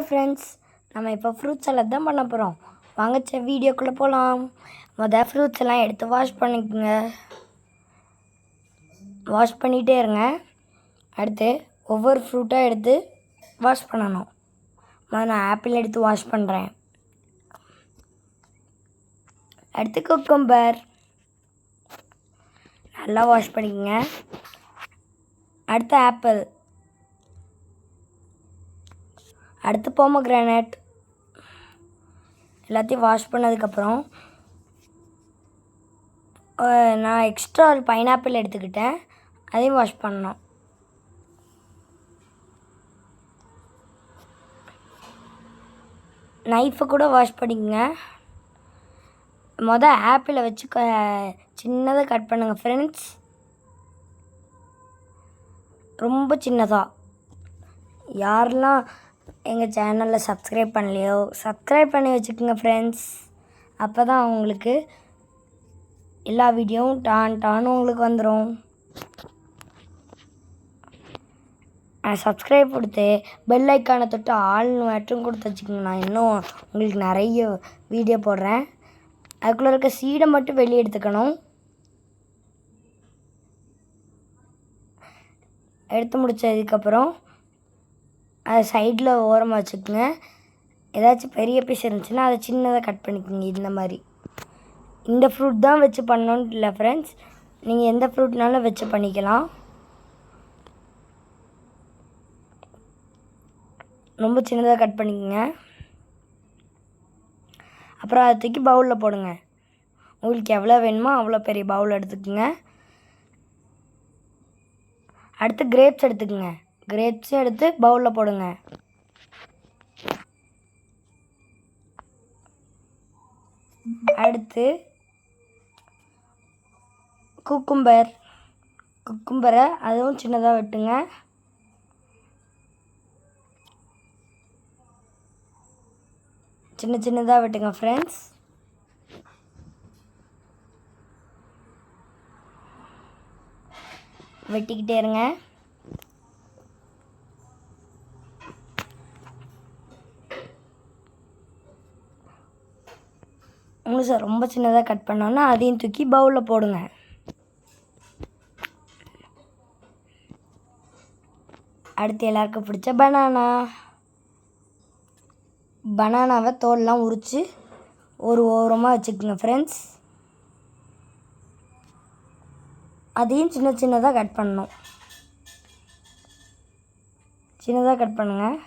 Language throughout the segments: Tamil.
ஃப்ரெண்ட்ஸ், நம்ம இப்போ ஃப்ரூட் சலாட் தான் பண்ண போகிறோம். வாங்க வீடியோக்குள்ளே போகலாம். ஃப்ரூட்ஸ் எல்லாம் எடுத்து வாஷ் பண்ணிக்கோங்க. வாஷ் பண்ணிகிட்டே இருங்க. அடுத்து ஒவ்வொரு ஃப்ரூட்டாக எடுத்து வாஷ் பண்ணணும். நான் ஆப்பிள் எடுத்து வாஷ் பண்ணுறேன். அடுத்து குக்கும்பர் நல்லா வாஷ் பண்ணிக்கோங்க. அடுத்து ஆப்பிள், அடுத்து போமோகிரானட் எல்லாத்தையும் வாஷ் பண்ணதுக்கப்புறம் நான் எக்ஸ்ட்ரா ஒரு பைனாப்பிள் எடுத்துக்கிட்டேன். அதையும் வாஷ் பண்ணணும். நைஃபை கூட வாஷ் பண்ணிக்கோங்க. ஆப்பிளை வச்சு சின்னதாக கட் பண்ணுங்கள் ஃப்ரெண்ட்ஸ். ரொம்ப சின்னதாக. யாரெல்லாம் எங்கள் சேனலில் சப்ஸ்கிரைப் பண்ணலையோ சப்ஸ்கிரைப் பண்ணி வச்சுக்கோங்க ஃப்ரெண்ட்ஸ். அப்போ தான் உங்களுக்கு எல்லா வீடியோவும் டான்னு உங்களுக்கு வந்துடும். சப்ஸ்கிரைப் கொடுத்து பெல் ஐக்கானை தொட்டு ஆள்னு மட்டும் கொடுத்து வச்சுக்கோங்க. நான் இன்னும் உங்களுக்கு நிறைய வீடியோ போடுறேன். அதுக்குள்ளே இருக்க சீடை மட்டும் வெளியே எடுத்துக்கணும். எடுத்து முடித்ததுக்கப்புறம் அதை சைடில் ஓரமாக வச்சுக்கோங்க. ஏதாச்சும் பெரிய பீஸ் இருந்துச்சுன்னா அதை சின்னதாக கட் பண்ணிக்கோங்க. இந்த மாதிரி இந்த ஃப்ரூட் தான் வச்சு பண்ணணுன்ட்டு இல்லை ஃப்ரெண்ட்ஸ். நீங்கள் எந்த ஃப்ரூட்னாலும் வச்சு பண்ணிக்கலாம். ரொம்ப சின்னதாக கட் பண்ணிக்கோங்க. அப்புறம் அதை தூக்கி பவுலில் போடுங்க. உங்களுக்கு எவ்வளோ வேணுமோ அவ்வளோ பெரிய பவுல் எடுத்துக்கோங்க. அடுத்து கிரேப்ஸ் எடுத்துக்கோங்க. கிரேப்ஸும் எடுத்து பவுலில் போடுங்க. அடுத்து குக்கும்பரை அதுவும் சின்னதாக வெட்டுங்க. சின்னதாக வெட்டுங்க ஃப்ரெண்ட்ஸ். வெட்டிக்கிட்டே இருங்க. உங்களுக்கு ரொம்ப சின்னதாக கட் பண்ணோன்னா அதையும் தூக்கி பவுலில் போடுங்க. அடுத்து எல்லாருக்கும் பிடிச்ச பனானாவை தோலெலாம் உரித்து ஒரு ஓரமாக வச்சுக்கோங்க ஃப்ரெண்ட்ஸ். அதையும் சின்னதாக கட் பண்ணணும். சின்னதாக கட் பண்ணுங்கள்.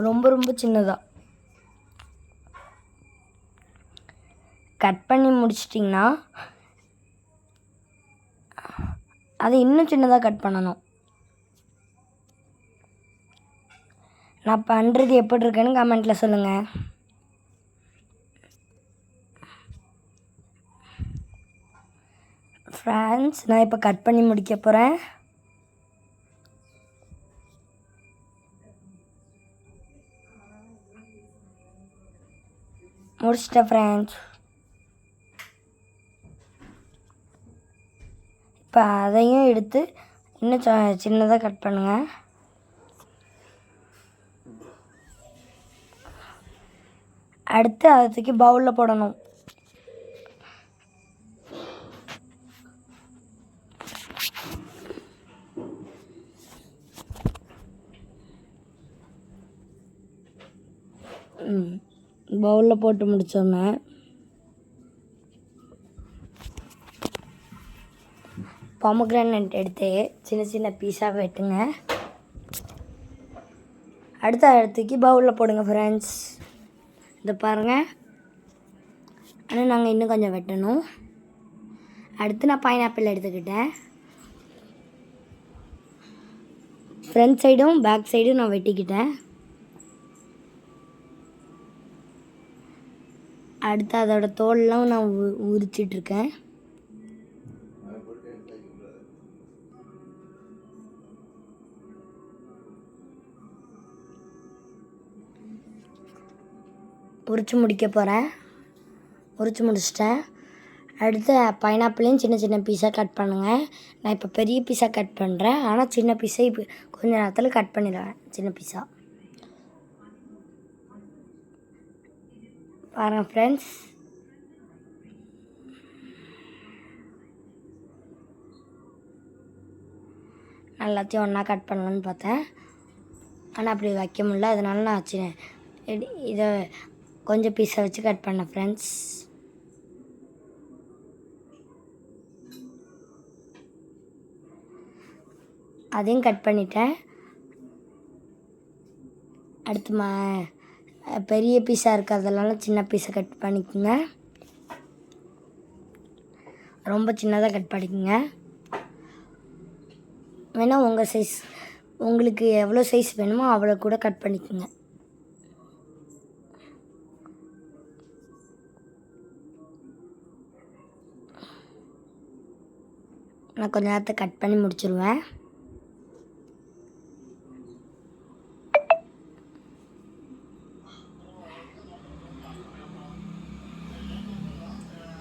ரொம்ப சின்னதாக கட் பண்ணி முடிச்சிட்டிங்கன்னா அதை இன்னும் சின்னதாக கட் பண்ணணும். நான் பண்ணுறது எப்படி இருக்குன்னு கமெண்ட்டில் சொல்லுங்கள். ஃப்ரெண்ட்ஸ், நான் இப்போ கட் பண்ணி முடிக்க போகிறேன். முடிச்சிட்டேன் ஃப்ரெண்ட்ஸ். இப்போ அதையும் எடுத்து இன்னும் சின்னதாக கட் பண்ணுங்கள். அடுத்து அதை தூக்கி பவுலில் போடணும். பவுலில் போட்டு முடித்தோன்னே பொமோகிரானட் எடுத்து சின்ன பீஸாக வெட்டுங்க. அடுத்த இடத்துக்கு பவுலில் போடுங்க ஃப்ரெண்ட்ஸ். இதை பாருங்கள். ஆனால் நாங்கள் இன்னும் கொஞ்சம் வெட்டணும். அடுத்து நான் பைனாப்பிள் எடுத்துக்கிட்டேன். ஃப்ரண்ட் சைடும் பேக் சைடும் நான் வெட்டிக்கிட்டேன். அடுத்து அதோட தோலெலாம் நான் உரிச்சிட்ருக்கேன். உரித்து முடிக்க போகிறேன். உரித்து முடிச்சிட்டேன். அடுத்து பைனாப்பிளையும் சின்ன சின்ன பீஸாக கட் பண்ணுங்கள். நான் இப்போ பெரிய பீஸாக கட் பண்ணுறேன், ஆனால் சின்ன பீஸை இப்போ கொஞ்ச நேரத்தில் கட் பண்ணிடுவேன். சின்ன பீஸாக பாருங்கள் ஃப்ரெண்ட்ஸ். எல்லாத்தையும் ஒன்றா கட் பண்ணலான்னு பார்த்தேன், ஆனால் அப்படி வைக்க முடியல. அதனால நான் இதை கொஞ்சம் பீஸை வச்சு கட் பண்ணேன் ஃப்ரெண்ட்ஸ். அதையும் கட் பண்ணிட்டேன். அடுத்து பெரிய பீஸாக இருக்கிறதெல்லாம் சின்ன பீஸை கட் பண்ணிக்கோங்க. ரொம்ப சின்னதாக கட் பண்ணிக்கோங்க. வேணால் உங்கள் சைஸ், உங்களுக்கு எவ்வளோ சைஸ் வேணுமோ அவ்வளோ கூட கட் பண்ணிக்கோங்க. நான் கொஞ்ச நேரத்தை கட் பண்ணி முடிச்சிடுவேன்.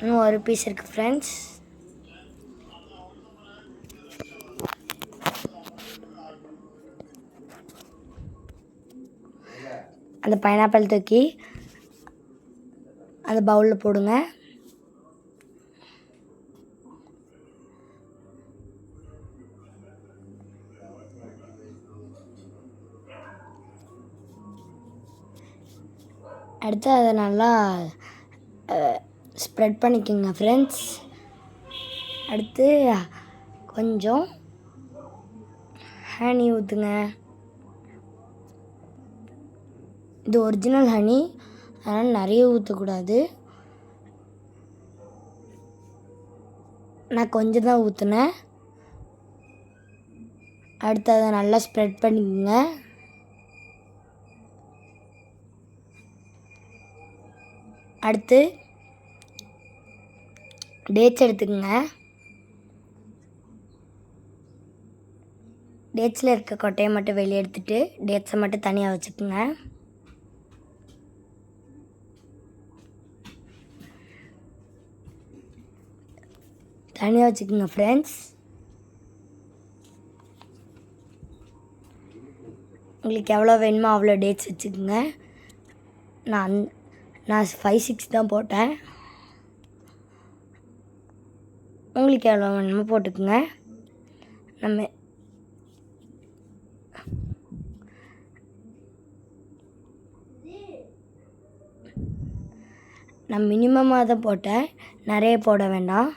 இன்னும் ஒரு பீஸ் இருக்குது ஃப்ரெண்ட்ஸ். அந்த பைனாப்பிள் தூக்கி அந்த பவுலில் போடுங்க. அடுத்து அதை நல்லா ஸ்ப்ரெட் பண்ணிக்கோங்க ஃப்ரெண்ட்ஸ். அடுத்து கொஞ்சம் ஹனி ஊற்றுங்க. இது ஒரிஜினல் ஹனி, அதனால் நிறைய ஊற்றக்கூடாது. நான் கொஞ்சம் தான் ஊற்றினேன். அடுத்து அதை நல்லா ஸ்ப்ரெட் பண்ணிக்கோங்க. அடுத்து டேட்ஸ் எடுத்துக்கோங்க. டேட்ஸில் இருக்க கொட்டையை மட்டும் வெளியே எடுத்துகிட்டு டேட்ஸை மட்டும் தனியாக வச்சுக்கோங்க. தனியாக வச்சுக்கோங்க ஃப்ரெண்ட்ஸ். உங்களுக்கு எவ்வளோ வேணுமோ அவ்வளோ டேட்ஸ் வச்சுக்கோங்க. நான் 5-6 தான் போட்டேன். உங்களுக்கு எவ்வளோ வேணுமோ போட்டுக்குங்க. நான் மினிமமாக தான் போட்டேன், நிறைய போட வேண்டாம்.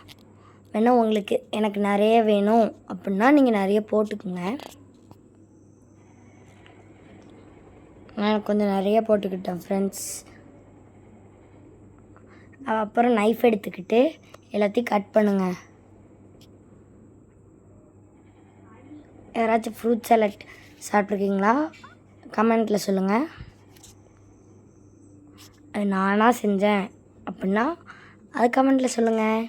வேணால் உங்களுக்கு எனக்கு நிறைய வேணும் அப்படின்னா நீங்கள் நிறைய போட்டுக்குங்க. நான் கொஞ்சம் நிறைய போட்டுக்கிட்டேன் ஃப்ரெண்ட்ஸ். அப்புறம் நைஃப் எடுத்துக்கிட்டு எல்லாத்தையும் கட் பண்ணுங்கள். யாராச்சும் ஃப்ரூட் சாலட் சாப்பிட்ருக்கீங்களா? கமெண்ட்டில் சொல்லுங்கள். அது நானாக செஞ்சேன் அப்படின்னா அது கமெண்ட்டில் சொல்லுங்கள்.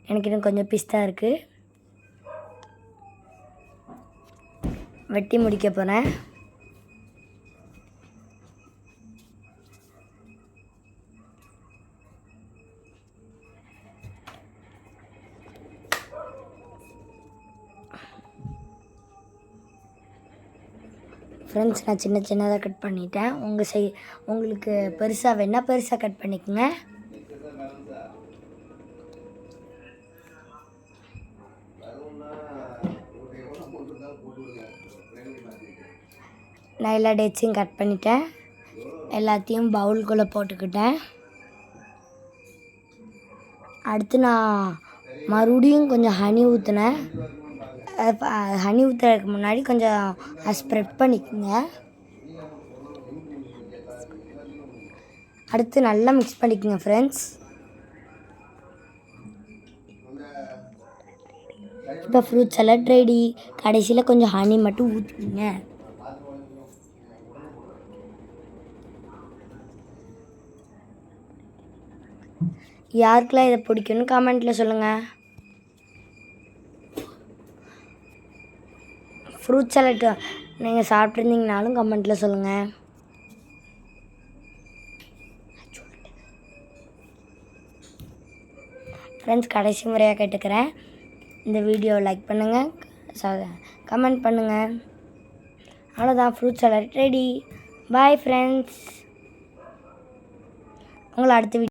எனக்கு இன்னும் கொஞ்சம் பீஸ் தான் இருக்குது, வெட்டி முடிக்க போகிறேன். ஃப்ரெண்ட்ஸ், நான் சின்னதாக கட் பண்ணிட்டேன். உங்களுக்கு பெருசாக வேணால் பெருசாக கட் பண்ணிக்கோங்க. நான் எல்லா டேட்ஸையும் கட் பண்ணிட்டேன். எல்லாத்தையும் பவுலுக்குள்ளே போட்டுக்கிட்டேன். அடுத்து நான் மறுபடியும் கொஞ்சம் ஹனி ஊற்றினேன். ஹனி ஊற்றுறதுக்கு முன்னாடி கொஞ்சம் ஸ்ப்ரெட் பண்ணிக்கோங்க. அடுத்து நல்லா மிக்ஸ் பண்ணிக்கோங்க ஃப்ரெண்ட்ஸ். இப்போ ஃப்ரூட் சாலட் ரெடி. கடைசியில் கொஞ்சம் ஹனி மட்டும் ஊற்றிக்கோங்க. யாருக்கெல்லாம் இதை பிடிக்கும்னு கமெண்ட்டில் சொல்லுங்கள். ஃப்ரூட் சாலட் நீங்கள் சாப்பிட்ருந்தீங்கனாலும் கமெண்ட்டில் சொல்லுங்கள். ஃப்ரெண்ட்ஸ் கடைசி முறையாக கேட்டுக்கிறேன், இந்த வீடியோவை லைக் பண்ணுங்கள், கமெண்ட் பண்ணுங்கள். அவ்வளோதான், fruit salad ready. Bye friends, உங்களை அடுத்த வீடியோ